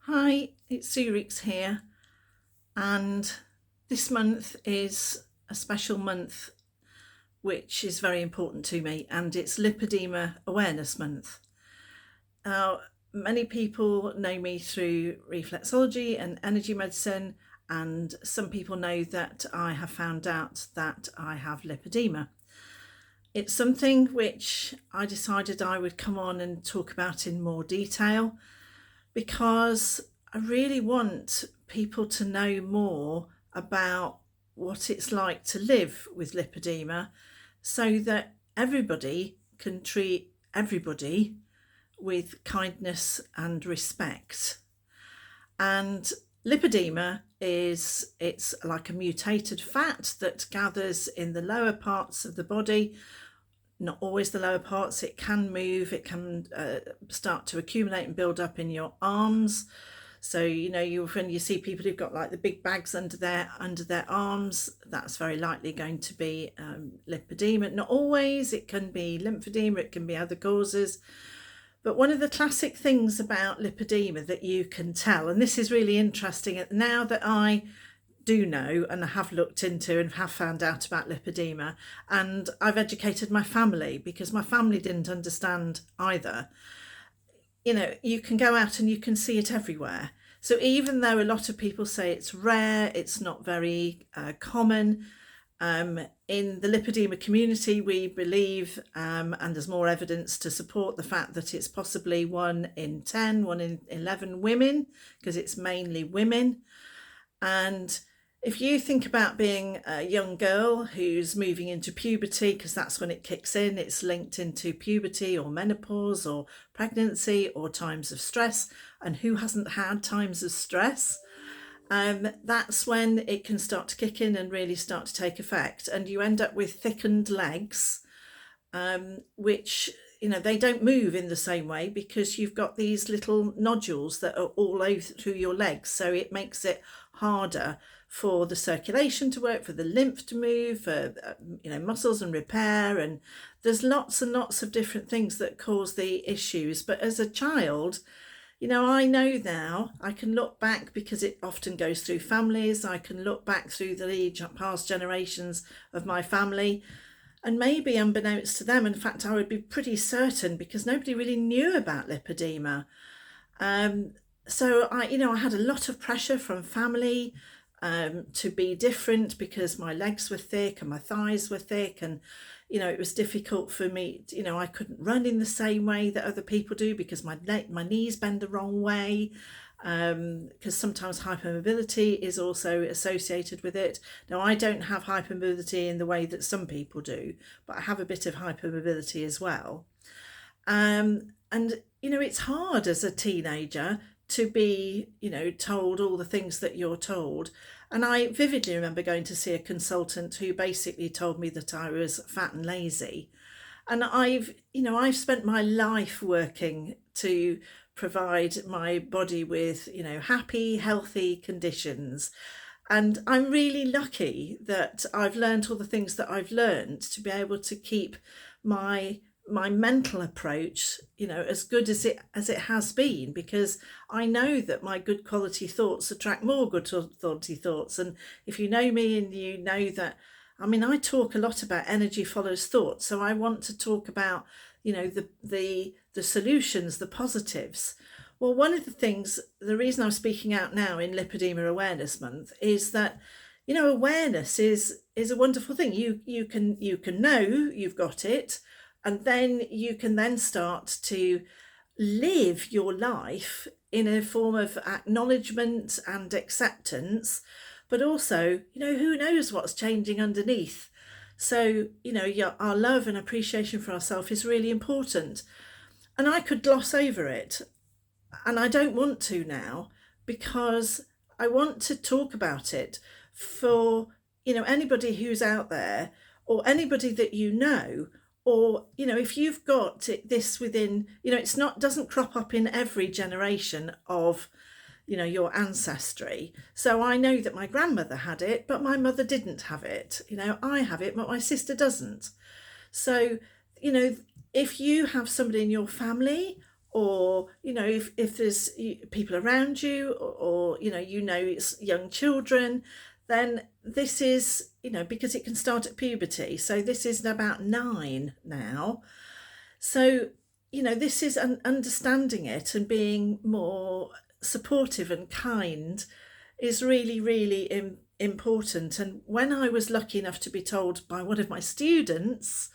Hi, it's Zurich here, and this month is a special month which is very important to me, and it's Lipodema Awareness Month. Now, many people know me through reflexology and energy medicine, and some people know that I have found out that I have lipodema. It's something which I decided I would come on and talk about in more detail because I really want people to know more about what it's like to live with lipedema so that everybody can treat everybody with kindness and respect. And lipedema it's like a mutated fat that gathers in the lower parts of the body, not always the lower parts. It can move, it can start to accumulate and build up in your arms. So when you see people who've got like the big bags under their arms, that's very likely going to be lipedema. Not always. It can be lymphedema, it can be other causes. But one of the classic things about lipedema that you can tell, and this is really interesting now that I do know and have looked into and have found out about lipedema, and I've educated my family because my family didn't understand either. You can go out and you can see it everywhere. So even though a lot of people say it's rare, it's not very common, in the lipedema community we believe, and there's more evidence to support the fact that it's possibly 1 in 10, 1 in 11 women, because it's mainly women. And if you think about being a young girl who's moving into puberty, because that's when it kicks in, it's linked into puberty or menopause or pregnancy or times of stress. And who hasn't had times of stress? That's when it can start to kick in and really start to take effect. And you end up with thickened legs, which they don't move in the same way because you've got these little nodules that are all over through your legs. So it makes it harder for the circulation to work, for the lymph to move, for muscles and repair. And there's lots and lots of different things that cause the issues. But as a child, I know now, I can look back because it often goes through families. I can look back through the past generations of my family, and maybe unbeknownst to them, in fact, I would be pretty certain because nobody really knew about lipedema. So I had a lot of pressure from family to be different because my legs were thick and my thighs were thick, and it was difficult for me. I couldn't run in the same way that other people do because my knees bend the wrong way, because sometimes hypermobility is also associated with it. Now, I don't have hypermobility in the way that some people do, but I have a bit of hypermobility as well. And it's hard as a teenager to be told all the things that you're told. And I vividly remember going to see a consultant who basically told me that I was fat and lazy. And I've spent my life working to provide my body with happy, healthy conditions. And I'm really lucky that I've learned all the things that I've learned to be able to keep my mental approach as good as it has been, because I know that my good quality thoughts attract more good quality thoughts. And if you know me, and you know that I talk a lot about energy follows thought, so I want to talk about the solutions, the positives. Well, one of the things, the reason I'm speaking out now in Lipodema Awareness Month is that awareness is a wonderful thing. You can know you've got it, and then you can then start to live your life in a form of acknowledgement and acceptance, but also, who knows what's changing underneath. So, our love and appreciation for ourselves is really important. And I could gloss over it, and I don't want to now, because I want to talk about it for, anybody who's out there, or anybody that or if you've got this within, it's not doesn't crop up in every generation of your ancestry. So I know that my grandmother had it, but my mother didn't have it. I have it, but my sister doesn't. So if you have somebody in your family, or if there's people around you, or it's young children, then this is because it can start at puberty. So this is about 9 now. So this is understanding it and being more supportive and kind is really, really important. And when I was lucky enough to be told by one of my students,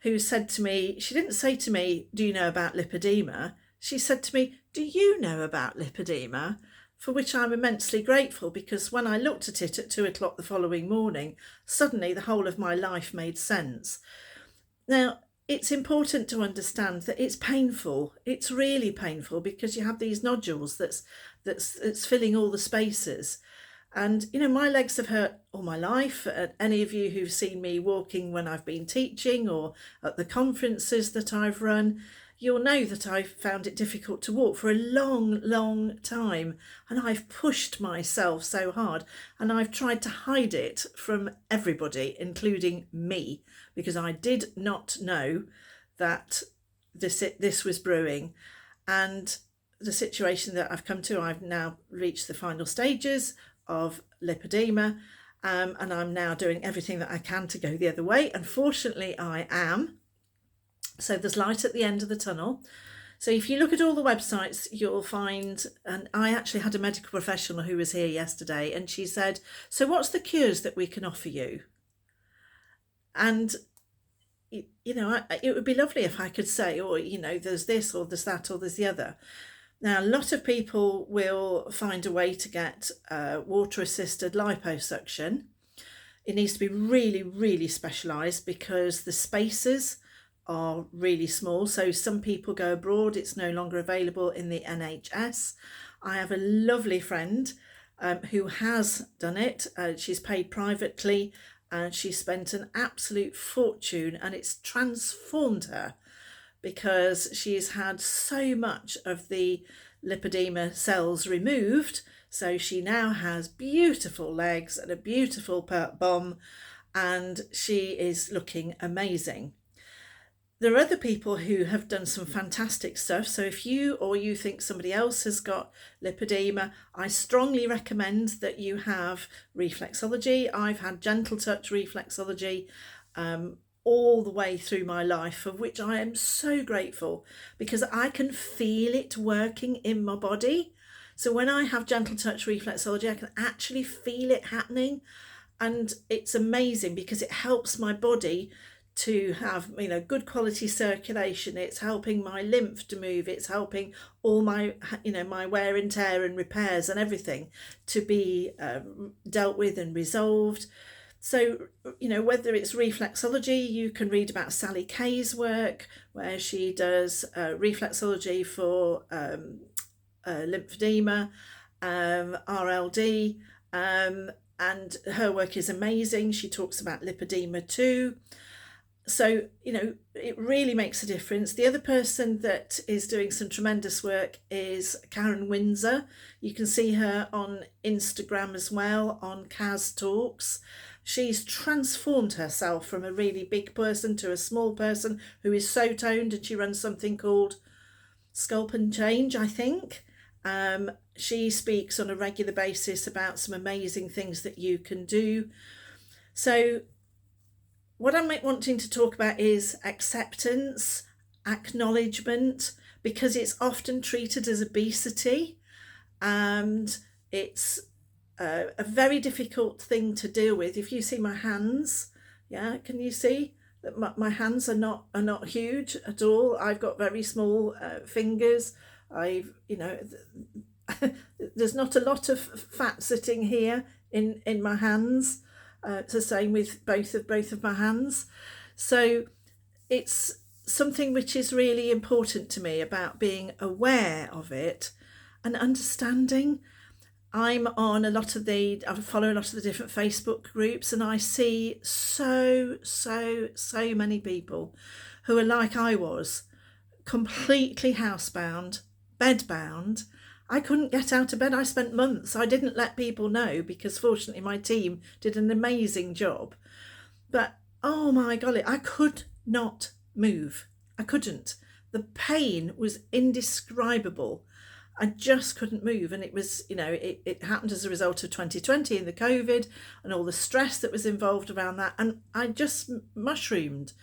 who said to me, she didn't say to me, do you know about lipodema? She said to me, do you know about lipodema? For which I'm immensely grateful, because when I looked at it at 2 o'clock the following morning, suddenly the whole of my life made sense. Now, it's important to understand that it's painful. It's really painful, because you have these nodules that's filling all the spaces. And my legs have hurt all my life. Any of you who've seen me walking when I've been teaching or at the conferences that I've run, you'll know that I've found it difficult to walk for a long, long time. And I've pushed myself so hard, and I've tried to hide it from everybody, including me, because I did not know that this was brewing. And the situation that I've come to, I've now reached the final stages of lipodema, and I'm now doing everything that I can to go the other way. Unfortunately, I am. So there's light at the end of the tunnel. So if you look at all the websites, you'll find, and I actually had a medical professional who was here yesterday, and she said, so what's the cures that we can offer you? And it would be lovely if I could say, there's this or there's that or there's the other. Now, a lot of people will find a way to get water-assisted liposuction. It needs to be really, really specialised, because the spaces are really small. So some people go abroad, it's no longer available in the NHS. I have a lovely friend who has done it. She's paid privately, and she spent an absolute fortune, and it's transformed her, because she's had so much of the lipodema cells removed. So she now has beautiful legs and a beautiful bum, and she is looking amazing. There are other people who have done some fantastic stuff. So if you think somebody else has got lipodema, I strongly recommend that you have reflexology. I've had gentle touch reflexology all the way through my life, for which I am so grateful, because I can feel it working in my body. So when I have gentle touch reflexology, I can actually feel it happening, and it's amazing, because it helps my body to have good quality circulation. It's helping my lymph to move. It's helping all my my wear and tear and repairs and everything to be dealt with and resolved. So whether it's reflexology, you can read about Sally Kay's work, where she does reflexology for lymphedema, RLD, and her work is amazing. She talks about lipodema too. So, it really makes a difference. The other person that is doing some tremendous work is Karen Windsor. You can see her on Instagram as well, on Kaz Talks. She's transformed herself from a really big person to a small person who is so toned, and she runs something called Sculpt and Change, I think. She speaks on a regular basis about some amazing things that you can do. So what I'm wanting to talk about is acceptance, acknowledgement, because it's often treated as obesity, and it's a very difficult thing to deal with. If you see my hands, can you see that my hands are not huge at all? I've got very small fingers. There's not a lot of fat sitting here in my hands. It's the same with both of my hands. So it's something which is really important to me, about being aware of it and understanding. I follow a lot of the different Facebook groups, and I see so many people who are like I was, completely housebound, bedbound. I couldn't get out of bed. I spent months. I didn't let people know, because fortunately my team did an amazing job. But oh my golly, I could not move. I couldn't. The pain was indescribable. I just couldn't move. And it was, it happened as a result of 2020 and the COVID and all the stress that was involved around that. And I just mushroomed.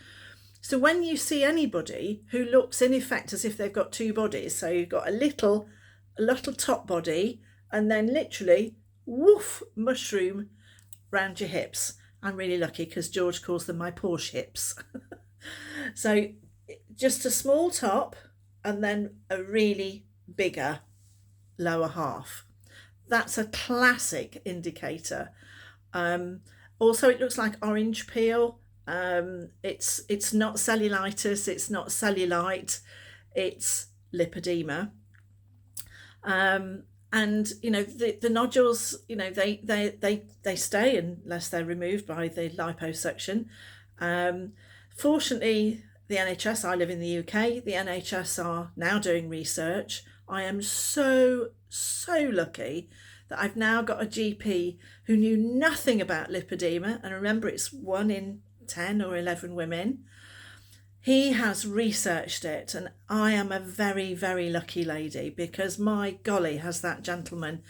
So when you see anybody who looks in effect as if they've got two bodies, so you've got a little top body and then literally, woof, mushroom round your hips. I'm really lucky because George calls them my Porsche hips. So just a small top and then a really bigger lower half. That's a classic indicator. Also, it looks like orange peel. It's not cellulitis, it's not cellulite, it's lipodema. And the nodules, they stay unless they're removed by the liposuction. Fortunately, the NHS, I live in the UK, the NHS are now doing research. I am so lucky that I've now got a GP who knew nothing about lipodema, and remember, it's 1 in 10 or 11 women. He has researched it, and I am a very, very lucky lady because, my golly, has that gentleman.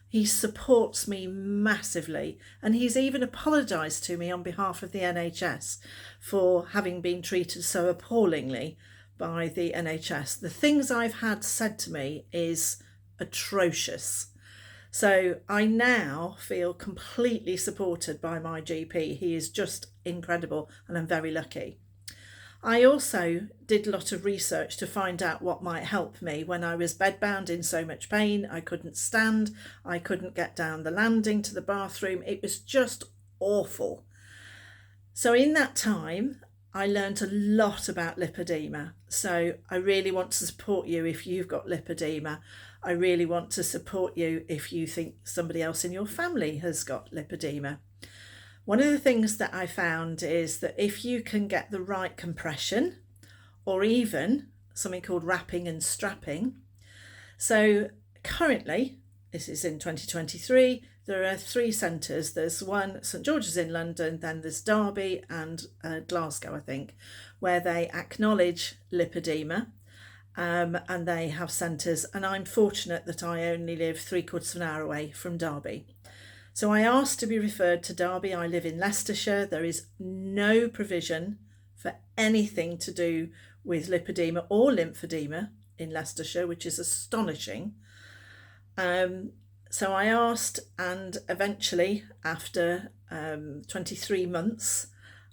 He supports me massively, and he's even apologised to me on behalf of the NHS for having been treated so appallingly by the NHS. The things I've had said to me is atrocious. So I now feel completely supported by my GP. He is just incredible, and I'm very lucky. I also did a lot of research to find out what might help me when I was bedbound in so much pain. I couldn't stand, I couldn't get down the landing to the bathroom. It was just awful. So in that time, I learned a lot about lipodema. So I really want to support you if you've got lipodema. I really want to support you if you think somebody else in your family has got lipodema. One of the things that I found is that if you can get the right compression, or even something called wrapping and strapping. So currently, this is in 2023, there are 3 centres. There's one, St George's in London, then there's Derby and Glasgow, I think, where they acknowledge lipodema, and they have centres. And I'm fortunate that I only live 3/4 of an hour away from Derby. So I asked to be referred to Derby. I live in Leicestershire. There is no provision for anything to do with lipodema or lymphedema in Leicestershire, which is astonishing. So I asked, and eventually, after 23 months,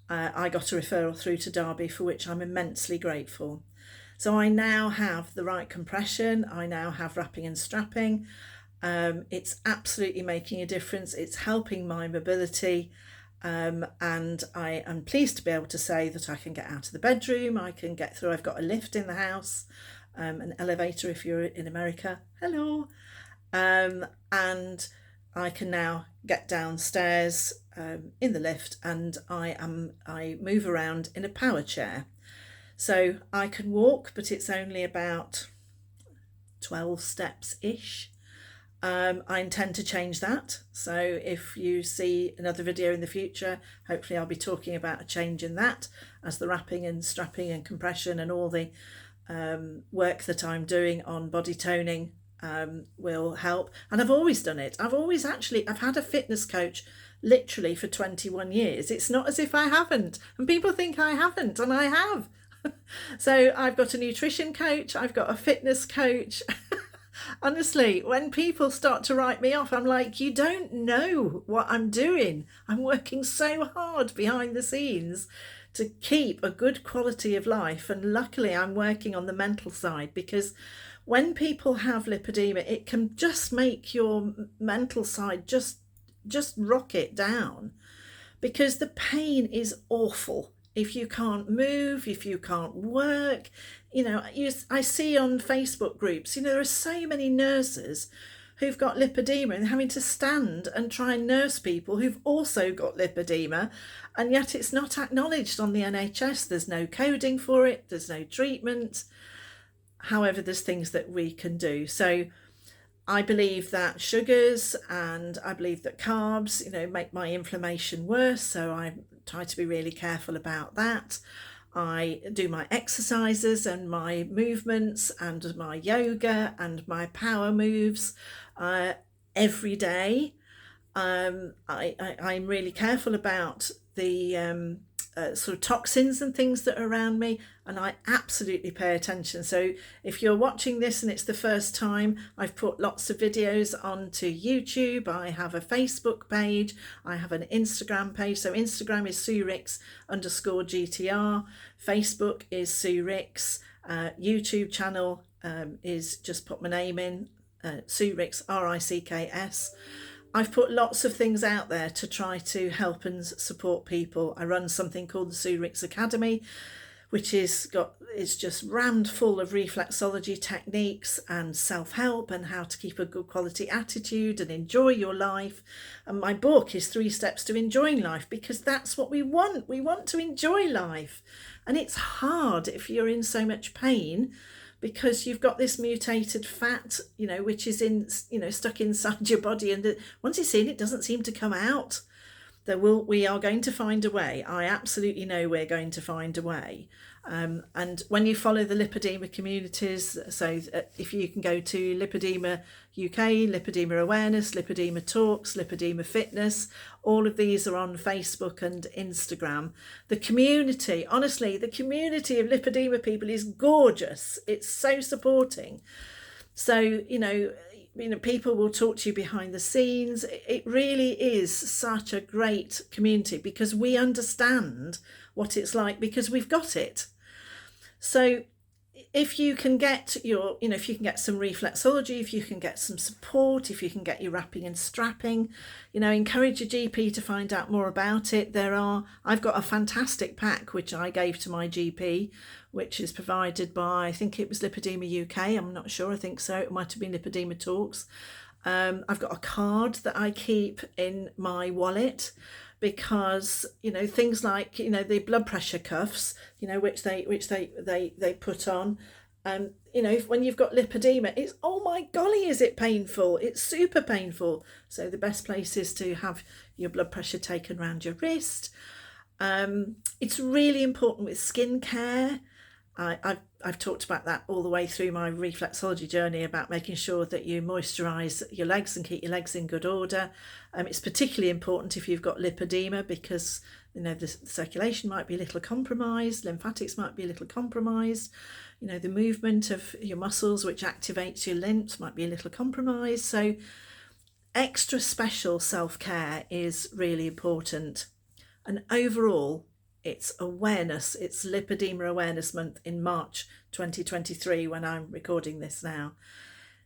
I got a referral through to Derby, for which I'm immensely grateful. So I now have the right compression. I now have wrapping and strapping. It's absolutely making a difference. It's helping my mobility, and I am pleased to be able to say that I can get out of the bedroom, I can get through. I've got a lift in the house, an elevator if you're in America, hello, and I can now get downstairs in the lift, and I move around in a power chair. So I can walk, but it's only about 12 steps-ish. I intend to change that. So if you see another video in the future, hopefully I'll be talking about a change in that, as the wrapping and strapping and compression and all the work that I'm doing on body toning will help. And I've always done it. I've had a fitness coach literally for 21 years. It's not as if I haven't. And people think I haven't, and I have. So I've got a nutrition coach, I've got a fitness coach. Honestly, when people start to write me off, I'm like, you don't know what I'm doing. I'm working so hard behind the scenes to keep a good quality of life. And luckily, I'm working on the mental side, because when people have lipodema, it can just make your mental side just rocket down, because the pain is awful. If you can't move, if you can't work, I see on Facebook groups, there are so many nurses who've got lipodema and having to stand and try and nurse people who've also got lipodema, and yet it's not acknowledged on the NHS. There's no coding for it, there's no treatment. However, there's things that we can do. So I believe that sugars and I believe that carbs, make my inflammation worse. So I try to be really careful about that. I do my exercises and my movements and my yoga and my power moves every day. I'm really careful about the sort of toxins and things that are around me, and I absolutely pay attention. So if you're watching this and it's the first time, I've put lots of videos onto YouTube. I have a Facebook page, I have an Instagram page. So Instagram is SueRicks_GTR, Facebook is Sue Ricks, YouTube channel is just put my name in, Sue Ricks, RICKS. I've put lots of things out there to try to help and support people. I run something called the Sue Ricks Academy, which is just rammed full of reflexology techniques and self-help and how to keep a good quality attitude and enjoy your life. And my book is 3 Steps to Enjoying Life, because that's what we want. We want to enjoy life. And it's hard if you're in so much pain, because you've got this mutated fat, which is stuck inside your body, and once it's in, it doesn't seem to come out. We are going to find a way. I absolutely know we're going to find a way. And when you follow the Lipoedema communities, so if you can go to Lipoedema UK, Lipoedema Awareness, Lipoedema Talks, Lipoedema Fitness, all of these are on Facebook and Instagram. The community, honestly, the community of Lipoedema people is gorgeous. It's so supporting. So, people will talk to you behind the scenes. It really is such a great community, because we understand what it's like, because we've got it. So if you can get some reflexology, if you can get some support, if you can get your wrapping and strapping, encourage your GP to find out more about it. I've got a fantastic pack which I gave to my GP, which is provided by, I think it was Lipoedema UK, I'm not sure, I think so, it might have been Lipoedema Talks. I've got a card that I keep in my wallet, because things like the blood pressure cuffs, which they put on, when you've got lipodema, it's, oh my golly, is it painful? It's super painful. So the best place is to have your blood pressure taken around your wrist. It's really important with skin care. I've talked about that all the way through my reflexology journey, about making sure that you moisturise your legs and keep your legs in good order. It's particularly important if you've got lipodema, because the circulation might be a little compromised, lymphatics might be a little compromised, the movement of your muscles which activates your lymphs might be a little compromised. So extra special self-care is really important. And overall, it's awareness. It's Lipodema Awareness Month in March 2023 when I'm recording this now.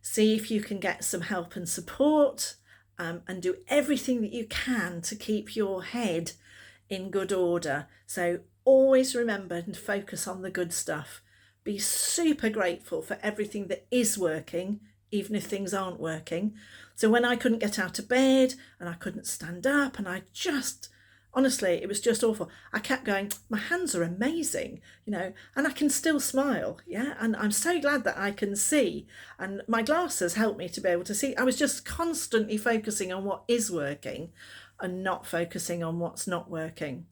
See if you can get some help and support, and do everything that you can to keep your head in good order. So always remember and focus on the good stuff. Be super grateful for everything that is working, even if things aren't working. So when I couldn't get out of bed and I couldn't stand up, and honestly, it was just awful. I kept going, my hands are amazing, and I can still smile, yeah? And I'm so glad that I can see. And my glasses help me to be able to see. I was just constantly focusing on what is working and not focusing on what's not working.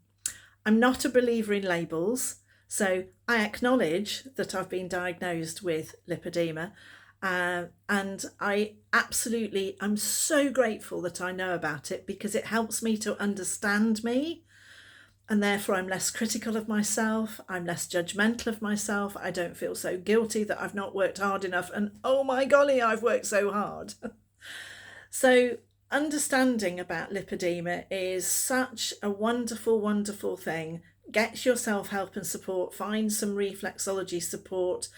I'm not a believer in labels, so I acknowledge that I've been diagnosed with lipodema. And I'm so grateful that I know about it, because it helps me to understand me, and therefore I'm less critical of myself, I'm less judgmental of myself, I don't feel so guilty that I've not worked hard enough, and oh my golly, I've worked so hard. So understanding about lipodema is such a wonderful, wonderful thing. Get your self-help and support, find some reflexology support.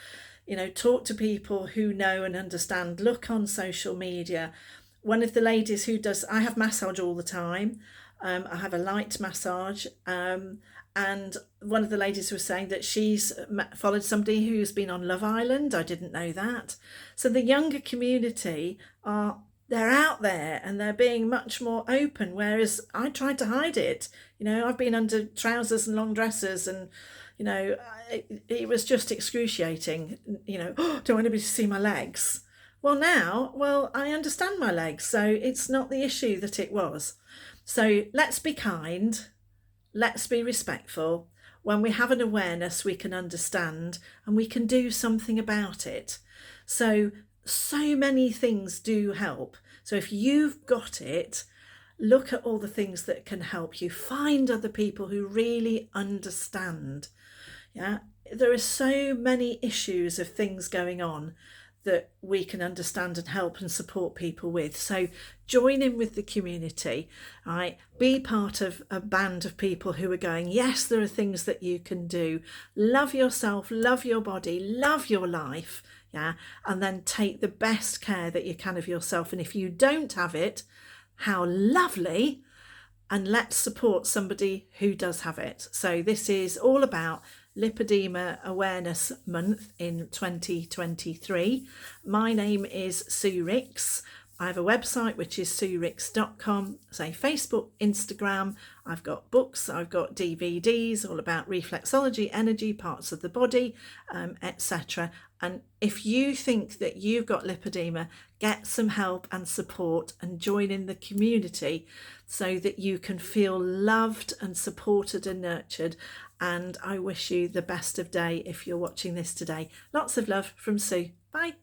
Talk to people who know and understand. Look on social media. One of the ladies I have massage all the time. I have a light massage. And one of the ladies was saying that she's followed somebody who's been on Love Island. I didn't know that. So the younger community they're out there and they're being much more open, whereas I tried to hide it. I've been under trousers and long dresses, and it was just excruciating. Don't want anybody to see my legs. Well, now, I understand my legs, so it's not the issue that it was. So let's be kind, let's be respectful. when we have an awareness, we can understand and we can do something about it. So many things do help. So if you've got it, look at all the things that can help you. Find other people who really understand. Yeah, there are so many issues of things going on that we can understand and help and support people with. So join in with the community, right? Be part of a band of people who are going, yes, there are things that you can do. Love yourself, love your body, love your life, yeah, and then take the best care that you can of yourself. And if you don't have it, how lovely, and let's support somebody who does have it. So this is all about Lipodema Awareness Month in 2023. My name is Sue Ricks. I have a website which is suericks.com, say Facebook, Instagram. I've got books, I've got DVDs all about reflexology, energy, parts of the body, etc. And if you think that you've got lipodema, get some help and support and join in the community so that you can feel loved and supported and nurtured. And I wish you the best of day if you're watching this today. Lots of love from Sue. Bye.